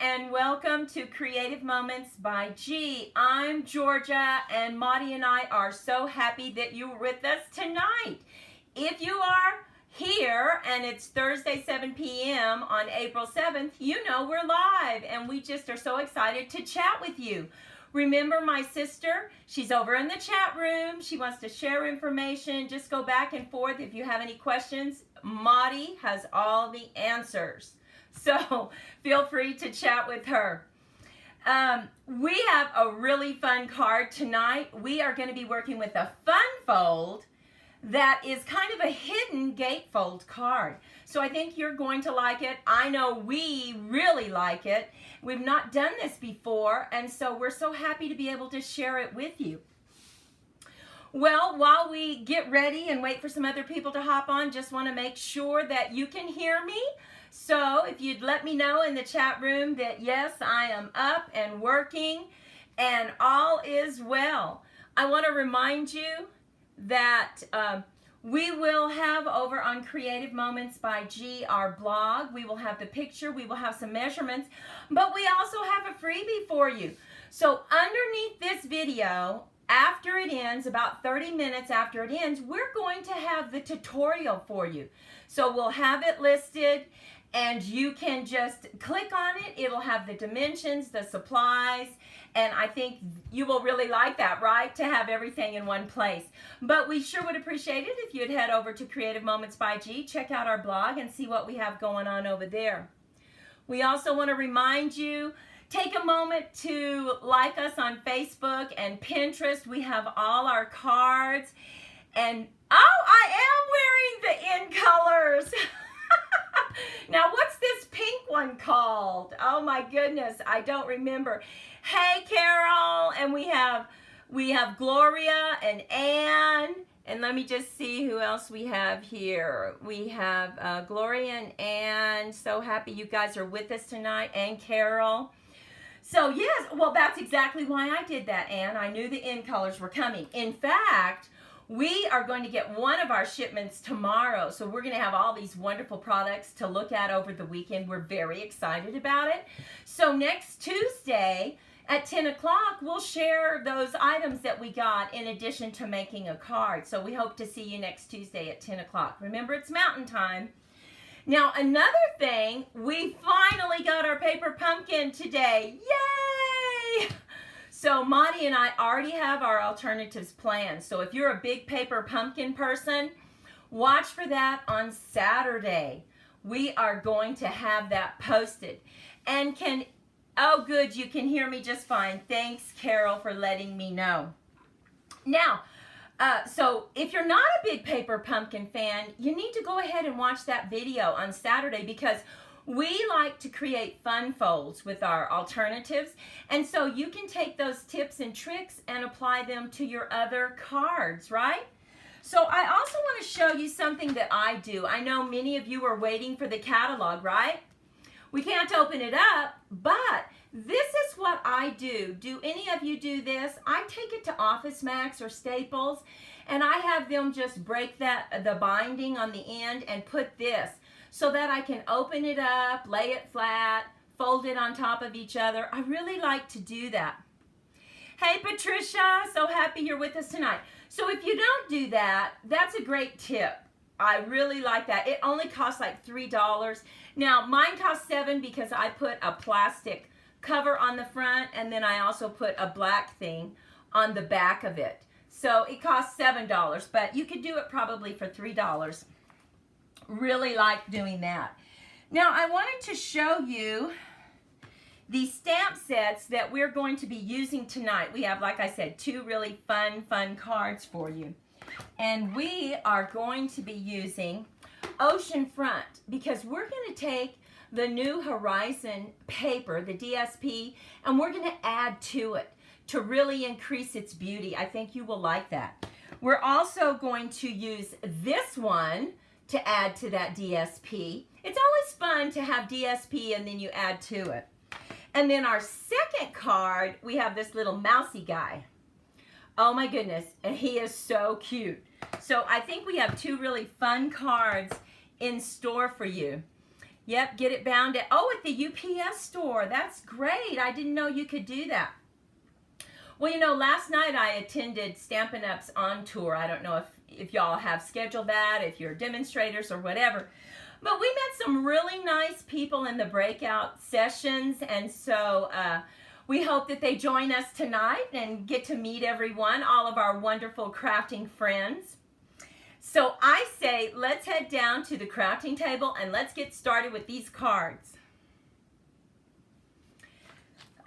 and welcome to Creative Moments by G. I'm Georgia, and Maudie and I are so happy that you're with us tonight. If you are here and it's Thursday 7 p.m. on April 7th, you know we're live and we just are so excited to chat with you. Remember my sister, she's over in the chat room. She wants to share information. Just go back and forth if you have any questions. Maudie has all the answers. So feel free to chat with her. We have a really fun card tonight. We are going to be working with a fun fold that is kind of a hidden gatefold card. So I think you're going to like it. I know we really like it. We've not done this before, and so we're so happy to be able to share it with you. Well, while we get ready and wait for some other people to hop on, just want to make sure that you can hear me. So if you'd let me know in the chat room that yes, I am up and working and all is well. I want to remind you that we will have over on Creative Moments by G, our blog. We will have the picture, we will have some measurements, but we also have a freebie for you. So underneath this video, after it ends, about 30 minutes after it ends, we're going to have the tutorial for you. So we'll have it listed and you can just click on it. It'll have the dimensions, the supplies, and I think you will really like that, right? To have everything in one place. But we sure would appreciate it if you'd head over to Creative Moments by G, check out our blog and see what we have going on over there. We also want to remind you, take a moment to like us on Facebook and Pinterest. We have all our cards. And, oh, I am wearing the in colors. Now, what's this pink one called? Oh, my goodness, I don't remember. Hey, Carol, and we have Gloria and Anne. And let me just see who else we have here. We have Gloria and Anne. So happy you guys are with us tonight, and Carol. So yes, well, that's exactly why I did that, Anne. I knew the in colors were coming. In fact, we are going to get one of our shipments tomorrow. So we're going to have all these wonderful products to look at over the weekend. We're very excited about it. So next Tuesday at 10 o'clock, we'll share those items that we got in addition to making a card. So we hope to see you next Tuesday at 10 o'clock. Remember, it's Mountain Time. Now, another thing, we finally got our paper pumpkin today. Yay! So Maudie and I already have our alternatives planned. So if you're a big paper pumpkin person, watch for that on Saturday. We are going to have that posted. And oh good, you can hear me just fine. Thanks, Carol, for letting me know. Now, so if you're not a big paper pumpkin fan, you need to go ahead and watch that video on Saturday because we like to create fun folds with our alternatives. And so you can take those tips and tricks and apply them to your other cards, right? So I also want to show you something that I do. I know many of you are waiting for the catalog, right? We can't open it up, but this is what I do. Do any of you do this? I take it to Office Max or Staples, and I have them just break the binding on the end and put this so that I can open it up, lay it flat, fold it on top of each other. I really like to do that. Hey, Patricia, so happy you're with us tonight. So if you don't do that, that's a great tip. I really like that. It only costs like $3. Now, mine costs $7 because I put a plastic cover on the front, and then I also put a black thing on the back of it. So it costs $7, but you could do it probably for $3. Really like doing that. Now, I wanted to show you the stamp sets that we're going to be using tonight. We have, like I said, two really fun cards for you. And we are going to be using Oceanfront because we're going to take the New Horizon paper, the DSP, and we're going to add to it to really increase its beauty. I think you will like that. We're also going to use this one to add to that DSP. It's always fun to have DSP and then you add to it. And then our second card, we have this little mousy guy. Oh my goodness, and he is so cute. So I think we have two really fun cards in store for you. Yep, get it bound at, oh, at the UPS store. That's great. I didn't know you could do that. Well, you know, last night I attended Stampin' Up's on tour. I don't know if y'all have scheduled that, if you're demonstrators or whatever. But we met some really nice people in the breakout sessions, and so we hope that they join us tonight and get to meet everyone, all of our wonderful crafting friends. So I say, let's head down to the crafting table and let's get started with these cards.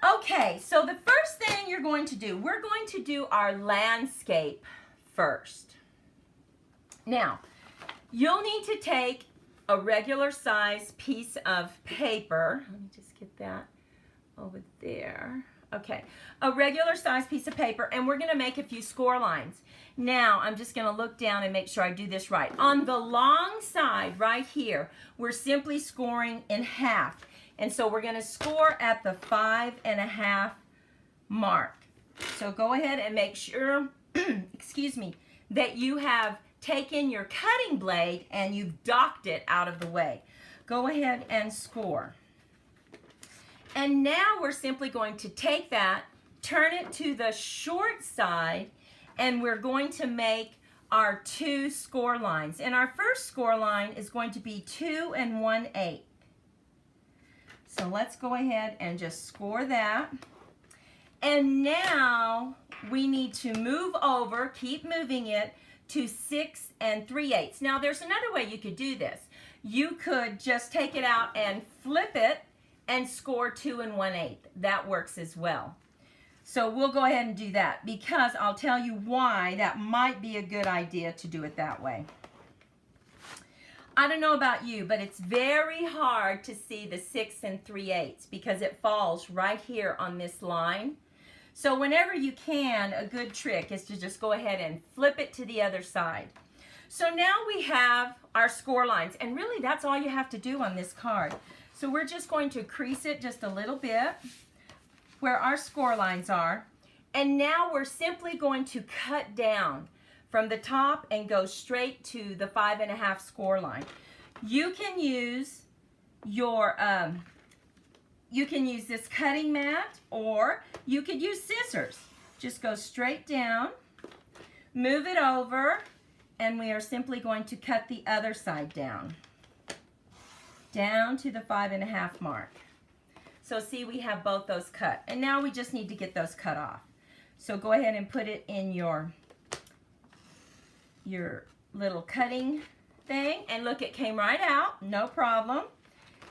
Okay, so the first thing you're going to do, we're going to do our landscape first. Now, you'll need to take a regular size piece of paper. Let me just get that over there. Okay, a regular size piece of paper, and we're going to make a few score lines. Now, I'm just going to look down and make sure I do this right. On the long side right here, we're simply scoring in half. And so we're going to score at the 5.5 mark. So go ahead and make sure, excuse me, that you have taken your cutting blade and you've docked it out of the way. Go ahead and score. And now we're simply going to take that, turn it to the short side, and we're going to make our 2 score lines. And our first score line is going to be 2 1/8. So let's go ahead and just score that. And now we need to move over, keep moving it to 6 3/8. Now there's another way you could do this. You could just take it out and flip it and score 2 1/8. That works as well. So we'll go ahead and do that because I'll tell you why that might be a good idea to do it that way. I don't know about you, but it's very hard to see the 6 3/8 because it falls right here on this line. So whenever you can, a good trick is to just go ahead and flip it to the other side. So now we have our score lines, and really that's all you have to do on this card. So we're just going to crease it just a little bit where our score lines are, and now we're simply going to cut down from the top and go straight to the 5.5 score line. You can use your this cutting mat, or you could use scissors. Just go straight down, move it over, and we are simply going to cut the other side down to the 5.5 mark. So see, we have both those cut, and now we just need to get those cut off. So go ahead and put it in your little cutting thing, and look, it came right out, no problem.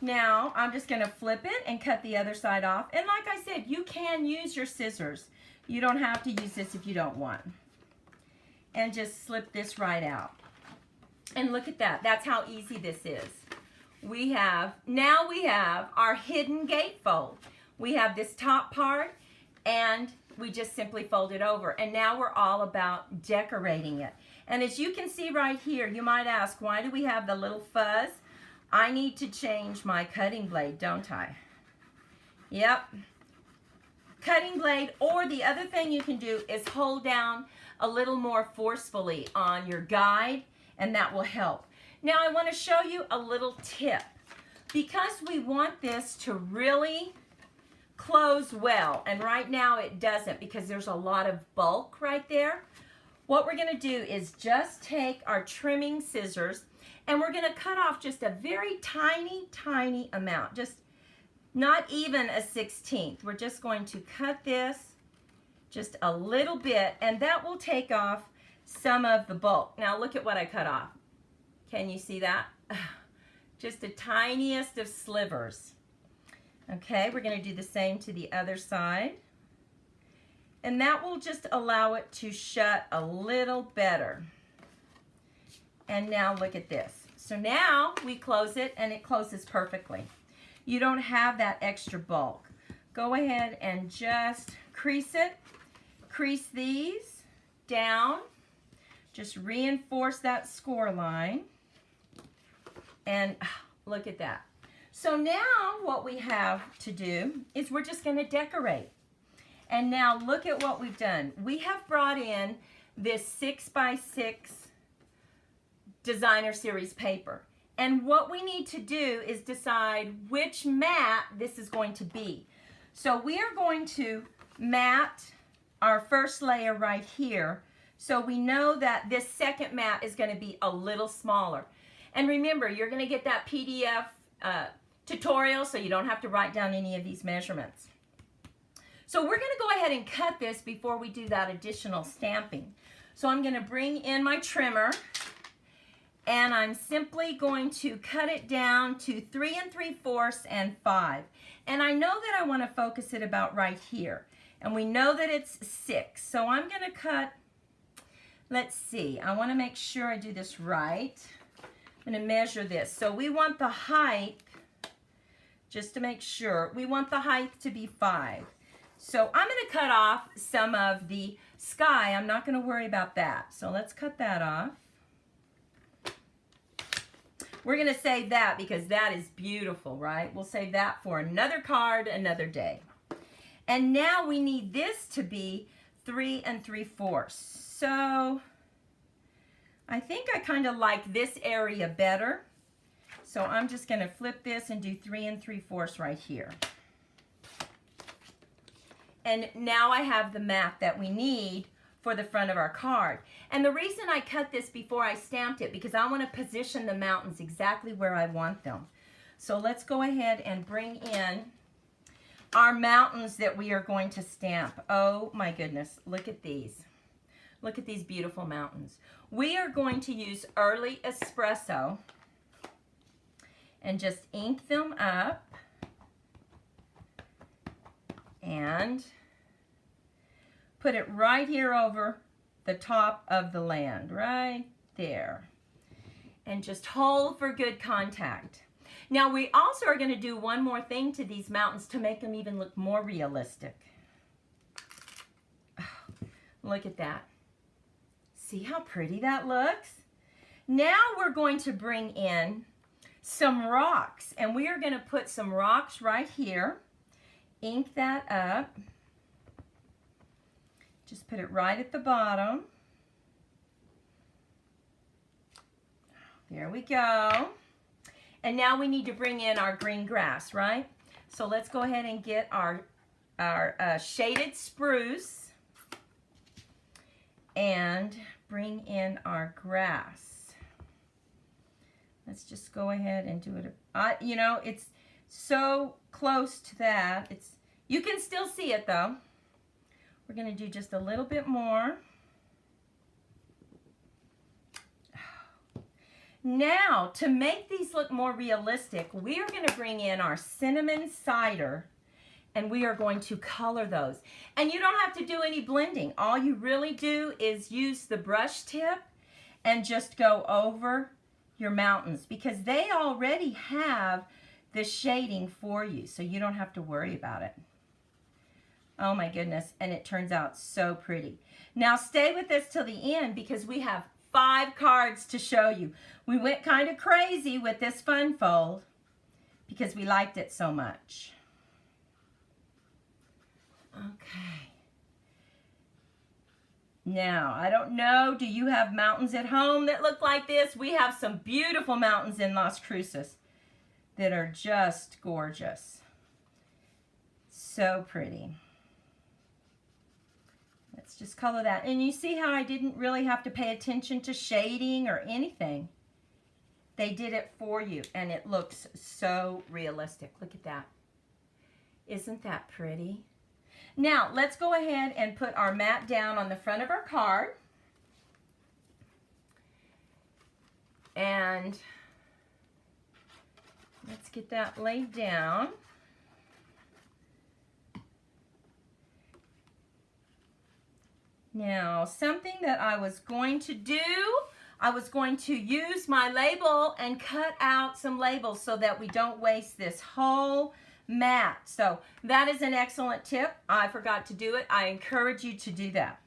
Now I'm just going to flip it and cut the other side off, and like I said, you can use your scissors. You don't have to use this if you don't want. And just slip this right out. And look at that, that's how easy this is. Now we have our hidden gatefold. We have this top part, and we just simply fold it over, and now we're all about decorating it. And as you can see right here, you might ask, why do we have the little fuzz? I need to change my cutting blade, don't I? Yep. Cutting blade, or the other thing you can do is hold down a little more forcefully on your guide, and that will help. Now I want to show you a little tip. Because we want this to really close well, and right now it doesn't because there's a lot of bulk right there. What we're going to do is just take our trimming scissors, and we're going to cut off just a very tiny amount, just not even a 1/16. We're just going to cut this just a little bit, and that will take off some of the bulk. Now look at what I cut off. Can you see that? Just the tiniest of slivers. Okay, we're going to do the same to the other side. And that will just allow it to shut a little better. And now look at this. So now we close it, and it closes perfectly. You don't have that extra bulk. Go ahead and just crease it. Crease these down. Just reinforce that score line. And look at that. So now what we have to do is we're just going to decorate. And now look at what we've done. We have brought in this 6x6 designer series paper. And what we need to do is decide which mat this is going to be. So we are going to mat our first layer right here. So we know that this second mat is going to be a little smaller. And remember, you're going to get that PDF tutorial, so you don't have to write down any of these measurements. So we're going to go ahead and cut this before we do that additional stamping. So I'm going to bring in my trimmer, and I'm simply going to cut it down to 3 3/4 and 5. And I know that I want to focus it about right here. And we know that it's 6. So I'm going to cut, let's see, I want to make sure I do this right. I'm going to measure this. So we want the height, just to make sure, we want the height to be 5. So I'm going to cut off some of the sky. I'm not going to worry about that. So let's cut that off. We're going to save that because that is beautiful, right? We'll save that for another card, another day. And now we need this to be 3 3/4. So I think I kind of like this area better. So I'm just going to flip this and do 3 3/4 right here. And now I have the mat that we need for the front of our card. And the reason I cut this before I stamped it, because I want to position the mountains exactly where I want them. So let's go ahead and bring in our mountains that we are going to stamp. Oh my goodness, look at these. Look at these beautiful mountains. We are going to use early espresso and just ink them up and put it right here over the top of the land, right there. And just hold for good contact. Now we also are going to do one more thing to these mountains to make them even look more realistic. Oh, look at that. See how pretty that looks? Now we're going to bring in some rocks, and we are going to put some rocks right here. Ink that up. Just put it right at the bottom. There we go. And now we need to bring in our green grass, right? So let's go ahead and get our shaded spruce and bring in our grass. Let's just go ahead and do it. You know, it's so close to that. You can still see it though. We're going to do just a little bit more. Now, to make these look more realistic, we are going to bring in our cinnamon cider, and we are going to color those. And you don't have to do any blending. All you really do is use the brush tip and just go over your mountains, because they already have the shading for you, so you don't have to worry about it. Oh my goodness, and it turns out so pretty. Now stay with us till the end, because we have 5 cards to show you. We went kind of crazy with this fun fold because we liked it so much. Okay. Now, I don't know, do you have mountains at home that look like this? We have some beautiful mountains in Las Cruces that are just gorgeous. So pretty. Let's just color that. And you see how I didn't really have to pay attention to shading or anything. They did it for you, and it looks so realistic. Look at that. Isn't that pretty? Now, let's go ahead and put our mat down on the front of our card. And let's get that laid down. Now, something that I was going to do, I was going to use my label and cut out some labels so that we don't waste this whole mat. So that is an excellent tip. I forgot to do it. I encourage you to do that.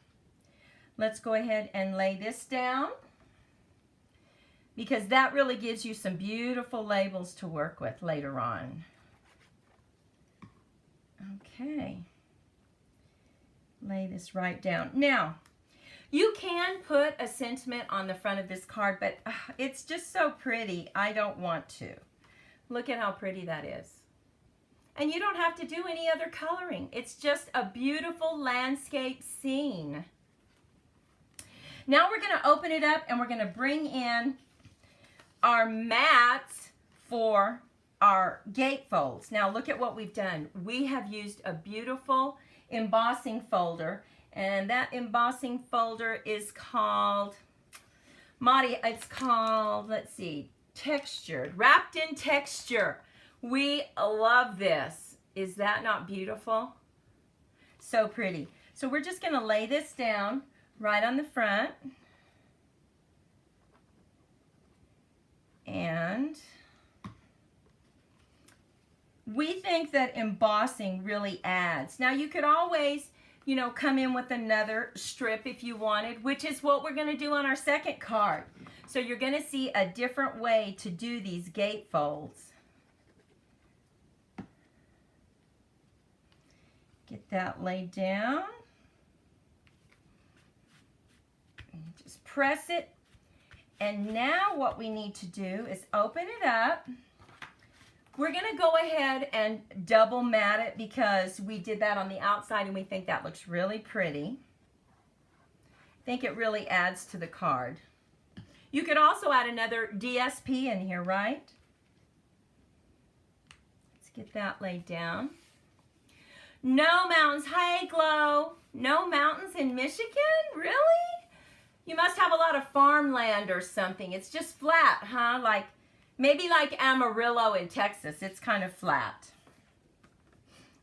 Let's go ahead and lay this down, because that really gives you some beautiful labels to work with later on. Okay. Lay this right down. Now, You can put a sentiment on the front of this card, but it's just so pretty. I don't want to. Look at how pretty that is. And you don't have to do any other coloring. It's just a beautiful landscape scene. Now we're going to open it up and we're going to bring in our mats for our gatefolds. Now look at what we've done. We have used a beautiful embossing folder, and that embossing folder is called, Marty, it's called, let's see, Textured, Wrapped in Texture. We love this. Is that not beautiful? So pretty. So we're just going to lay this down right on the front. And we think that embossing really adds. Now you could always, you know, come in with another strip if you wanted, which is what we're going to do on our second card. So you're going to see a different way to do these gatefolds. Get that laid down. Just press it. And now what we need to do is open it up. We're going to go ahead and double mat it because we did that on the outside and we think that looks really pretty. I think it really adds to the card. You could also add another DSP in here, right? Let's get that laid down. No mountains. Hey, Glow. No mountains in Michigan? Really? You must have a lot of farmland or something. It's just flat, huh? Like, maybe like Amarillo in Texas. It's kind of flat.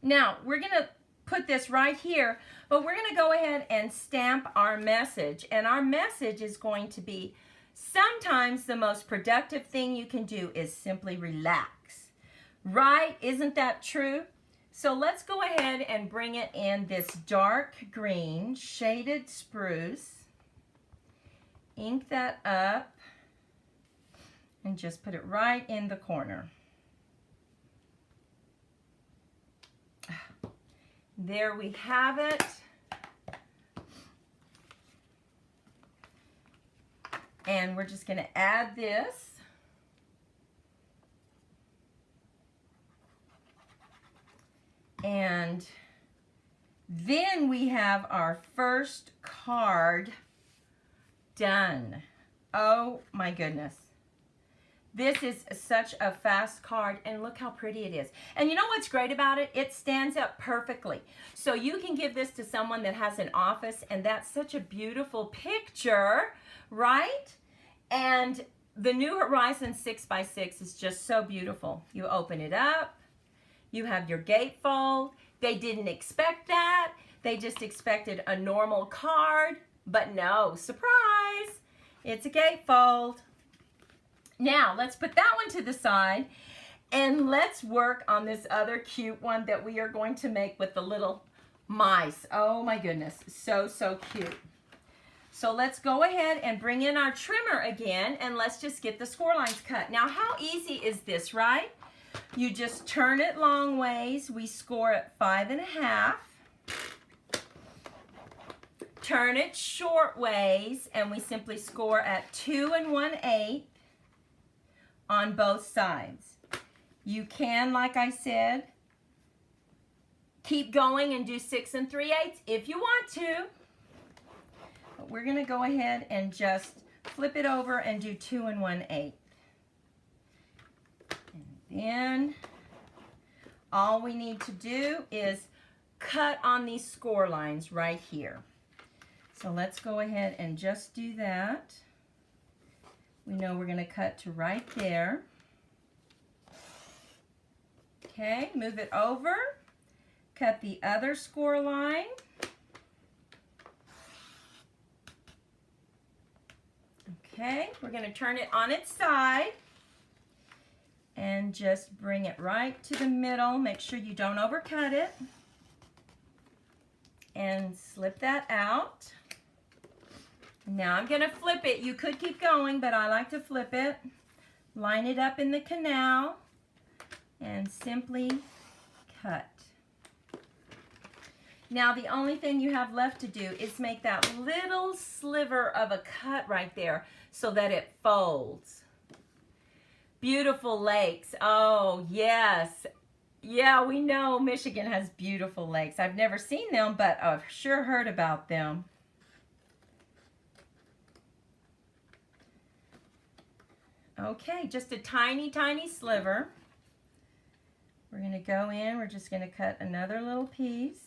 Now, we're going to put this right here, but we're going to go ahead and stamp our message. And our message is going to be, sometimes the most productive thing you can do is simply relax. Right? Isn't that true? So let's go ahead and bring it in this dark green shaded spruce. Ink that up and just put it right in the corner. There we have it. And we're just going to add this. And then we have our first card done. Oh my goodness. This is such a fast card, and look how pretty it is. And you know what's great about it? It stands up perfectly. So you can give this to someone that has an office, and that's such a beautiful picture, right? And the New Horizons 6x6 is just so beautiful. You open it up. You have your gatefold. They didn't expect that. They just expected a normal card, but no, surprise, it's a gatefold. Now, let's put that one to the side, and let's work on this other cute one that we are going to make with the little mice. Oh my goodness, so, so cute. So let's go ahead and bring in our trimmer again, and let's just get the score lines cut. Now, how easy is this, right? You just turn it long ways. We score at 5.5. Turn it short ways, and we simply score at 2 1/8 on both sides. You can, like I said, keep going and do 6 3/8 if you want to. But we're going to go ahead and just flip it over and do 2 1/8. And then all we need to do is cut on these score lines right here. So let's go ahead and just do that. We know we're going to cut to right there. Okay, move it over. Cut the other score line. Okay, we're going to turn it on its side and just bring it right to the middle. Make sure you don't overcut it. And slip that out. Now I'm going to flip it. You could keep going, but I like to flip it. Line it up in the canal and simply cut. Now the only thing you have left to do is make that little sliver of a cut right there so that it folds. Beautiful lakes. Oh, yes. Yeah, we know Michigan has beautiful lakes. I've never seen them, but I've sure heard about them. Okay, just a tiny, tiny sliver. We're going to go in. We're just going to cut another little piece.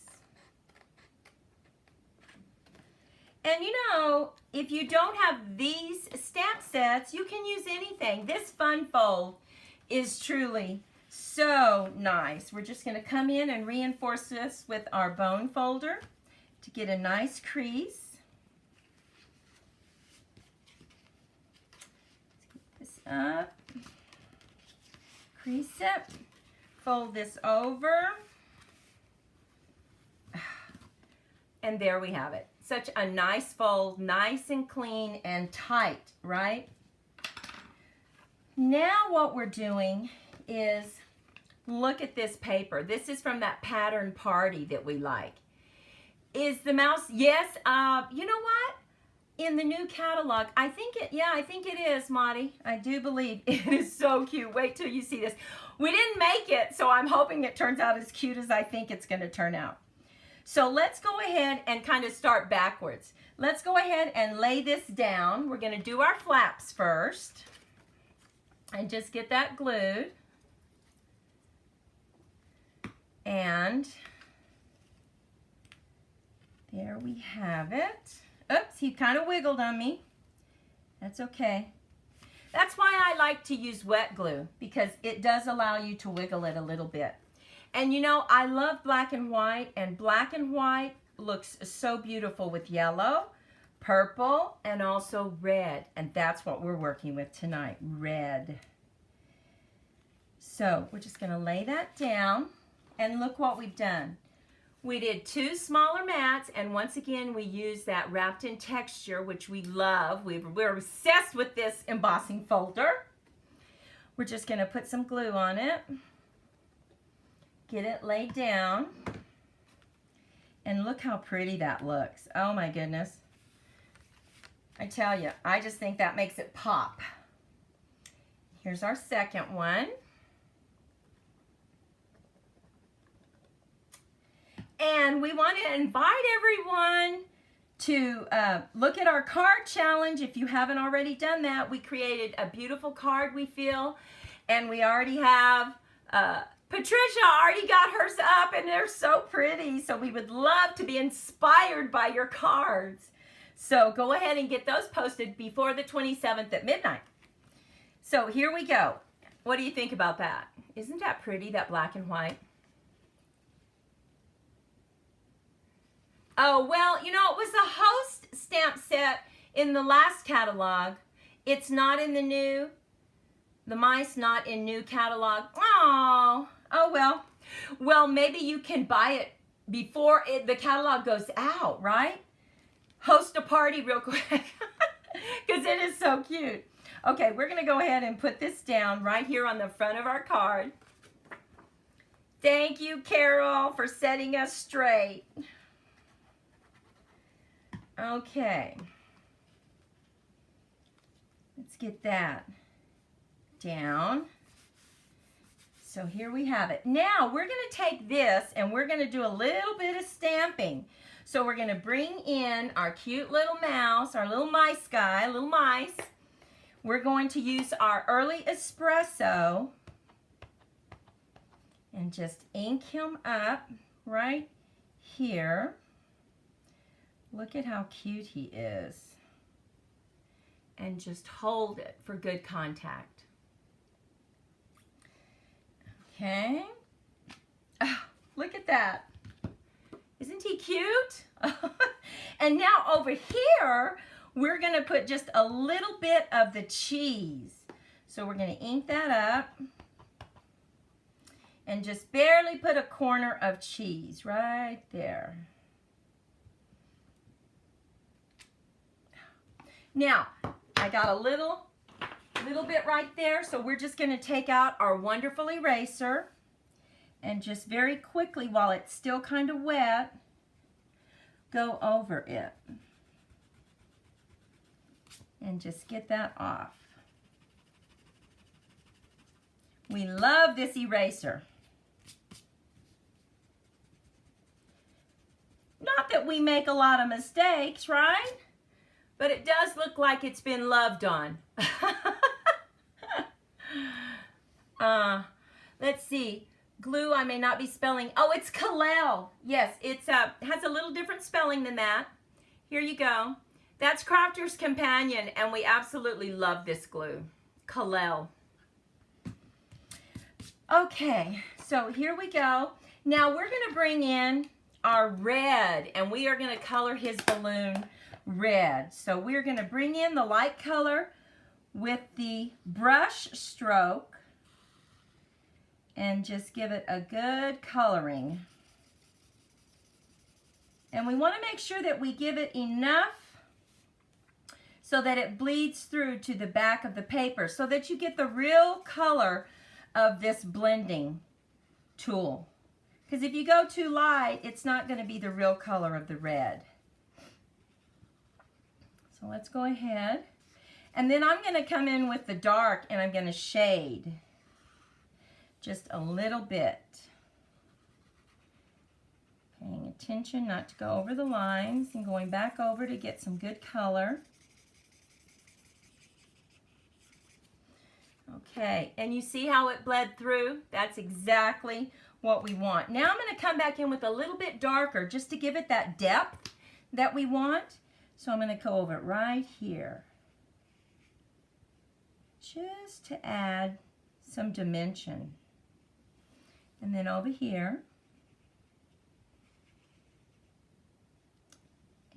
And you know, if you don't have these stamp sets, you can use anything. This Fun Fold is truly so nice. We're just going to come in and reinforce this with our bone folder to get a nice crease. Let's get this up, crease it, fold this over, and there we have it. Such a nice fold, nice and clean and tight, right? Now what we're doing is, look at this paper. This is from that pattern party that we like. Is the mouse? Yes. You know what? In the new catalog, I think it is, Monty. I do believe it is so cute. Wait till you see this. We didn't make it, so I'm hoping it turns out as cute as I think it's going to turn out. So let's go ahead and kind of start backwards. Let's go ahead and lay this down. We're going to do our flaps first and just get that glued. And there we have it. Oops, he kind of wiggled on me. That's okay. That's why I like to use wet glue, because it does allow you to wiggle it a little bit. And you know, I love black and white looks so beautiful with yellow, purple, and also red. And that's what we're working with tonight, red. So we're just gonna lay that down, and look what we've done. We did 2 smaller mats, and once again, we used that wrapped in texture, which we love. We're obsessed with this embossing folder. We're just gonna put some glue on it. Get it laid down, and look how pretty that looks. Oh my goodness. I tell you, I just think that makes it pop. Here's our second one. And we want to invite everyone to look at our card challenge. If you haven't already done that, we created a beautiful card, we feel, and we already have Patricia already got hers up, and they're so pretty. So we would love to be inspired by your cards. So go ahead and get those posted before the 27th at midnight. So here we go. What do you think about that? Isn't that pretty, that black and white? Oh, well, you know, it was a host stamp set in the last catalog. It's not in the new. The mice not in new catalog. Oh, well. Well, maybe you can buy it before the catalog goes out, right? Host a party real quick, because it is so cute. Okay, we're going to go ahead and put this down right here on the front of our card. Thank you, Carol, for setting us straight. Okay. Let's get that down. So here we have it. Now we're going to take this and we're going to do a little bit of stamping. So we're going to bring in our cute little mouse, our little mice guy, little mice. We're going to use our early espresso and just ink him up right here. Look at how cute he is. And just hold it for good contact. Okay. Oh, look at that. Isn't he cute? And now over here, we're going to put just a little bit of the cheese. So we're going to ink that up. And just barely put a corner of cheese right there. Now, I got a little bit right there, so we're just going to take out our wonderful eraser and just very quickly, while it's still kind of wet, go over it. And just get that off. We love this eraser. Not that we make a lot of mistakes, right? But it does look like it's been loved on. Let's see. Glue, I may not be spelling. Oh, it's Kalel. Yes, it's has a little different spelling than that. Here you go. That's Crafter's Companion, and we absolutely love this glue. Kalel. Okay, so here we go. Now we're going to bring in our red, and we are going to color his balloon red. So we're going to bring in the light color with the brush stroke and just give it a good coloring. And we want to make sure that we give it enough so that it bleeds through to the back of the paper so that you get the real color of this blending tool. Because if you go too light, it's not going to be the real color of the red. So let's go ahead. And then I'm going to come in with the dark and I'm going to shade just a little bit. Paying attention not to go over the lines and going back over to get some good color. Okay, and you see how it bled through? That's exactly what we want. Now I'm going to come back in with a little bit darker just to give it that depth that we want. So I'm going to go over it right here. Just to add some dimension. And then over here.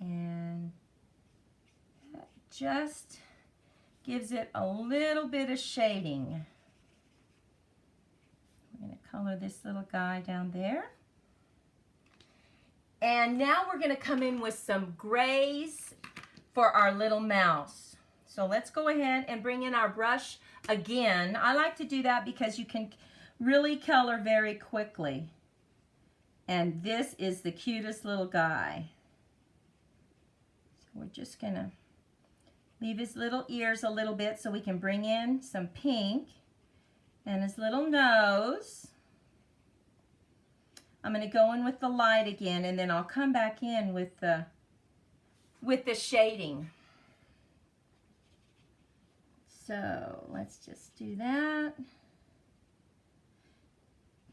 And that just gives it a little bit of shading. We're going to color this little guy down there. And now we're going to come in with some grays for our little mouse. So let's go ahead and bring in our brush again. I like to do that because you can really color very quickly. And this is the cutest little guy. So we're just going to leave his little ears a little bit so we can bring in some pink and his little nose. I'm going to go in with the light again, and then I'll come back in with the shading. So let's just do that.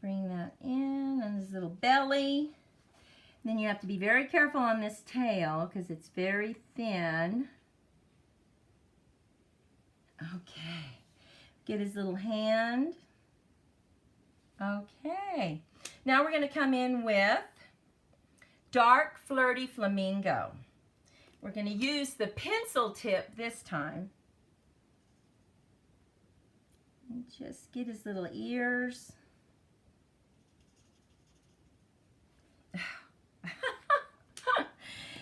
Bring that in on his little belly. And then you have to be very careful on this tail because it's very thin. Okay. Get his little hand. Okay. Now we're going to come in with Dark Flirty Flamingo. We're going to use the pencil tip this time. And just get his little ears.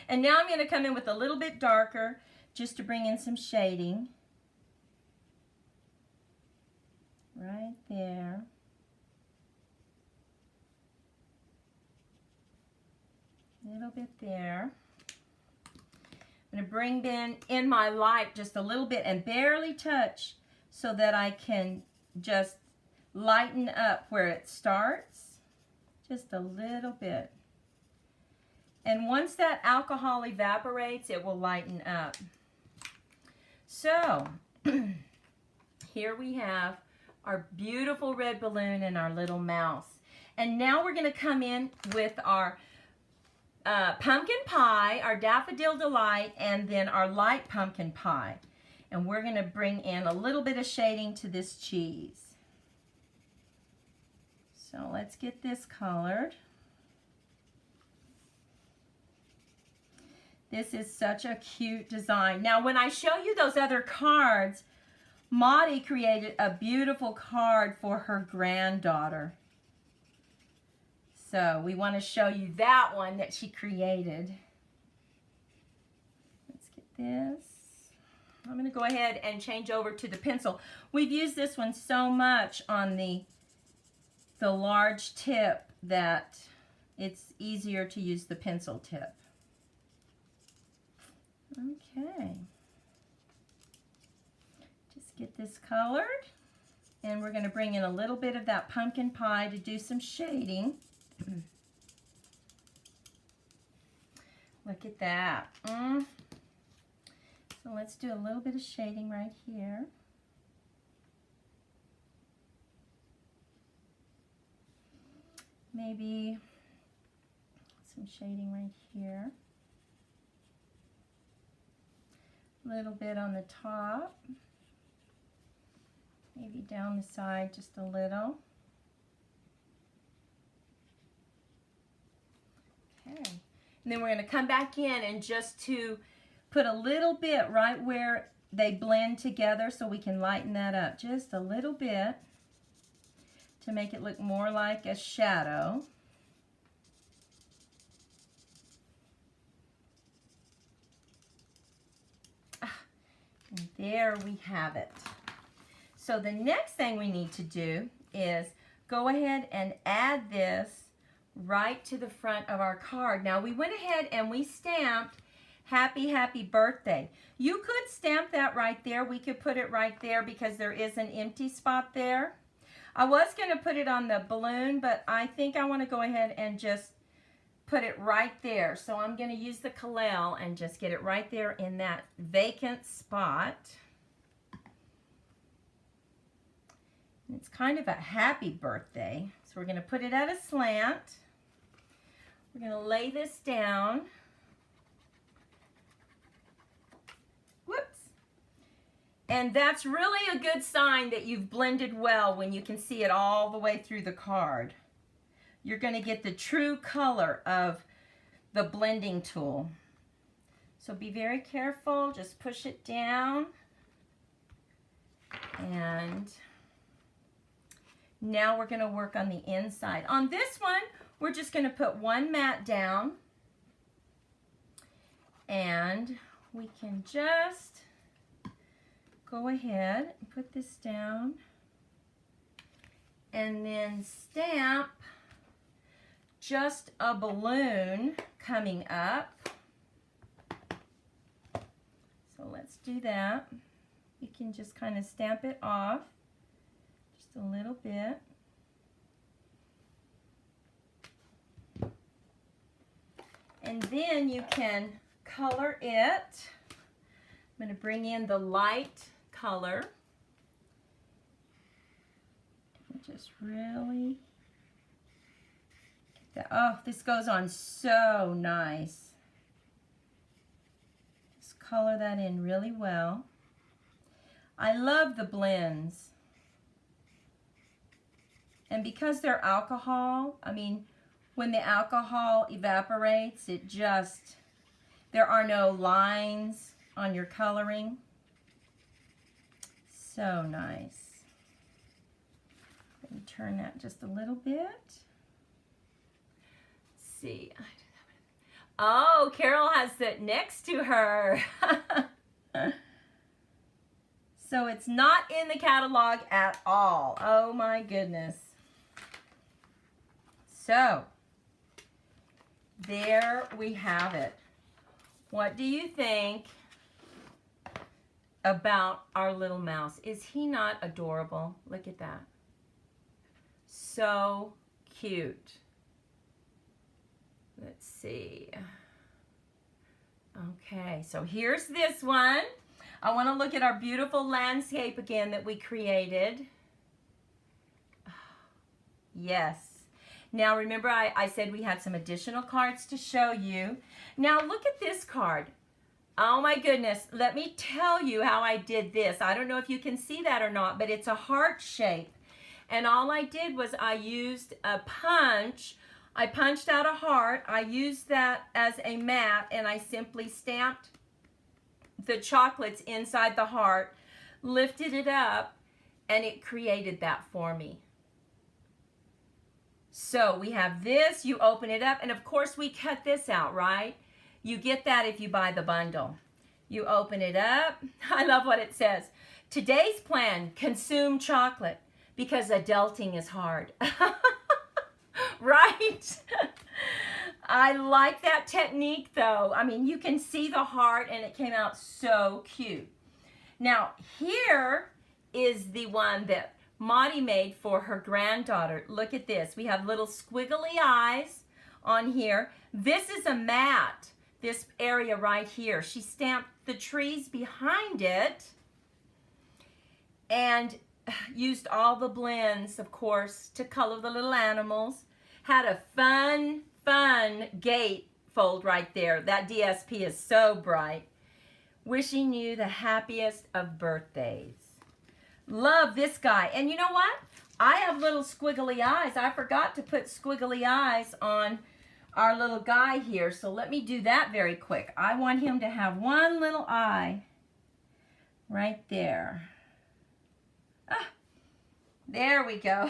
And now I'm going to come in with a little bit darker just to bring in some shading. Right there. A little bit there. I'm going to bring in my light just a little bit and barely touch so that I can just lighten up where it starts. Just a little bit. And once that alcohol evaporates, it will lighten up. So, here we have our beautiful red balloon and our little mouse. And now we're going to come in with our pumpkin pie, our Daffodil Delight, and then our light pumpkin pie. And we're going to bring in a little bit of shading to this cheese. So let's get this colored. This is such a cute design. Now when I show you those other cards, Maudie created a beautiful card for her granddaughter. So we want to show you that one that she created. Let's get this. I'm going to go ahead and change over to the pencil. We've used this one so much on the large tip that it's easier to use the pencil tip. Okay. Just get this colored. And we're going to bring in a little bit of that pumpkin pie to do some shading. Look at that. So let's do a little bit of shading right here. Maybe some shading right here. A little bit on the top. Maybe down the side just a little. Okay. And then we're going to come back in and just to put a little bit right where they blend together so we can lighten that up just a little bit to make it look more like a shadow. And there we have it. So the next thing we need to do is go ahead and add this right to the front of our card. Now we went ahead and we stamped Happy, Happy Birthday. You could stamp that right there. We could put it right there because there is an empty spot there. I was going to put it on the balloon, but I think I want to go ahead and just put it right there. So I'm going to use the Kalel and just get it right there in that vacant spot. And it's kind of a happy birthday. So we're going to put it at a slant. We're going to lay this down. Whoops. And that's really a good sign that you've blended well when you can see it all the way through the card. You're going to get the true color of the blending tool. So be very careful. Just push it down. And now we're going to work on the inside. On this one, we're just going to put one mat down. And we can just go ahead and put this down. And then stamp just a balloon coming up. So let's do that. You can just kind of stamp it off just a little bit. And then you can color it. I'm going to bring in the light color. And just really get that. Oh, this goes on so nice. Just color that in really well. I love the blends. And because they're alcohol, I mean, when the alcohol evaporates, it just, there are no lines on your coloring. So nice. Let me turn that just a little bit. Let's see. Oh, Carol has it next to her. So it's not in the catalog at all. Oh my goodness. So, there we have it. What do you think about our little mouse? Is he not adorable? Look at that. So cute. Let's see. Okay, so here's this one. I want to look at our beautiful landscape again that we created. Yes. Now remember I said we had some additional cards to show you. Now look at this card. Oh my goodness, let me tell you how I did this. I don't know if you can see that or not, but it's a heart shape. And all I did was I used a punch. I punched out a heart. I used that as a mat and I simply stamped the chocolates inside the heart, lifted it up, and it created that for me. So we have this, you open it up, and of course we cut this out, right? You get that if you buy the bundle. You open it up. I love what it says. Today's plan, consume chocolate because adulting is hard. Right? I like that technique though. I mean, you can see the heart and it came out so cute. Now, here is the one that Maudie made for her granddaughter. Look at this. We have little squiggly eyes on here. This is a mat, this area right here. She stamped the trees behind it and used all the blends, of course, to color the little animals. Had a fun gatefold right there. That DSP is so bright. Wishing you the happiest of birthdays. Love this guy. And you know what? I have little squiggly eyes. I forgot to put squiggly eyes on our little guy here. So let me do that very quick. I want him to have one little eye right there. Ah, there we go.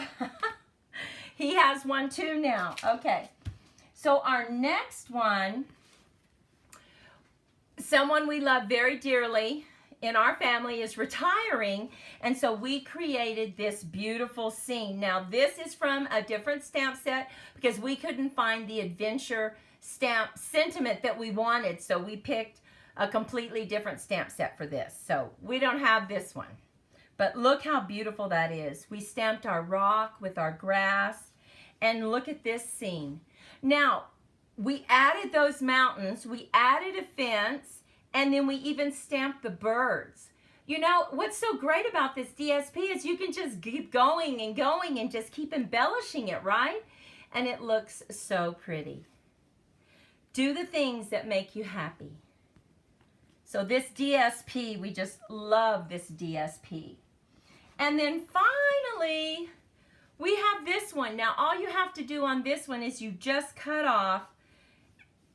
He has one too now. Okay. So our next one, someone we love very dearly in our family is retiring, and so we created this beautiful scene. Now this is from a different stamp set because we couldn't find the adventure stamp sentiment that we wanted, so we picked a completely different stamp set for this. So we don't have this one, but look how beautiful that is. We stamped our rock with our grass, and look at this scene. Now we added those mountains, we added a fence, and then we even stamped the birds. You know, what's so great about this DSP is you can just keep going and just keep embellishing it, right? And it looks so pretty. Do the things that make you happy. So this DSP, we just love this DSP. And then finally, we have this one. Now, all you have to do on this one is you just cut off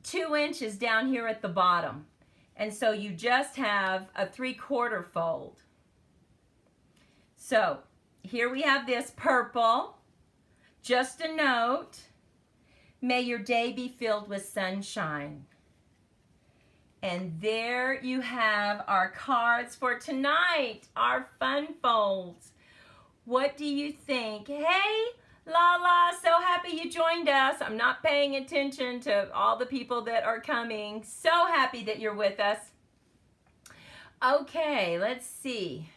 2 inches down here at the bottom. And so you just have a 3/4 fold. So here we have this purple. Just a note, may your day be filled with sunshine. And there you have our cards for tonight, our fun folds. What do you think? Hey, Lala, so happy you joined us. I'm not paying attention to all the people that are coming. So happy that you're with us. Okay, let's see.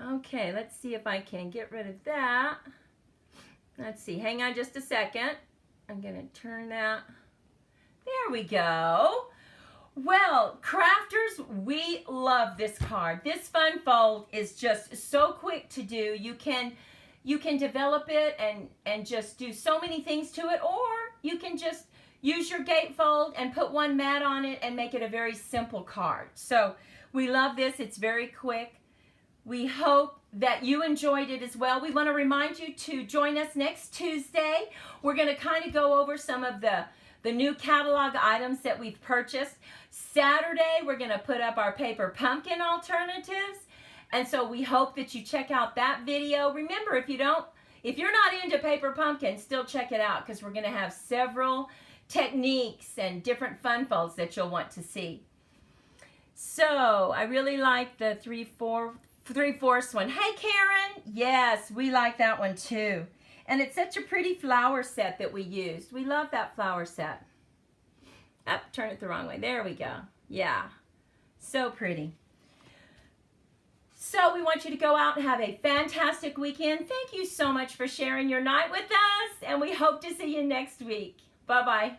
Okay, let's see if I can get rid of that. Let's see, hang on just a second. I'm gonna turn that. There we go. Well, crafters, we love this card. This fun fold is just so quick to do. You can develop it and just do so many things to it, or you can just use your gatefold and put one mat on it and make it a very simple card. So we love this. It's very quick. We hope that you enjoyed it as well. We want to remind you to join us next Tuesday. We're going to kind of go over some of the new catalog items that we've purchased. Saturday, we're going to put up our paper pumpkin alternatives. And so we hope that you check out that video. Remember, if you're not into paper pumpkin, still check it out because we're going to have several techniques and different fun folds that you'll want to see. So I really like the 3/4 one. Hey, Karen. Yes, we like that one too. And it's such a pretty flower set that we used. We love that flower set. Up, turn it the wrong way. There we go. Yeah, so pretty. So we want you to go out and have a fantastic weekend. Thank you so much for sharing your night with us, and we hope to see you next week. Bye-bye.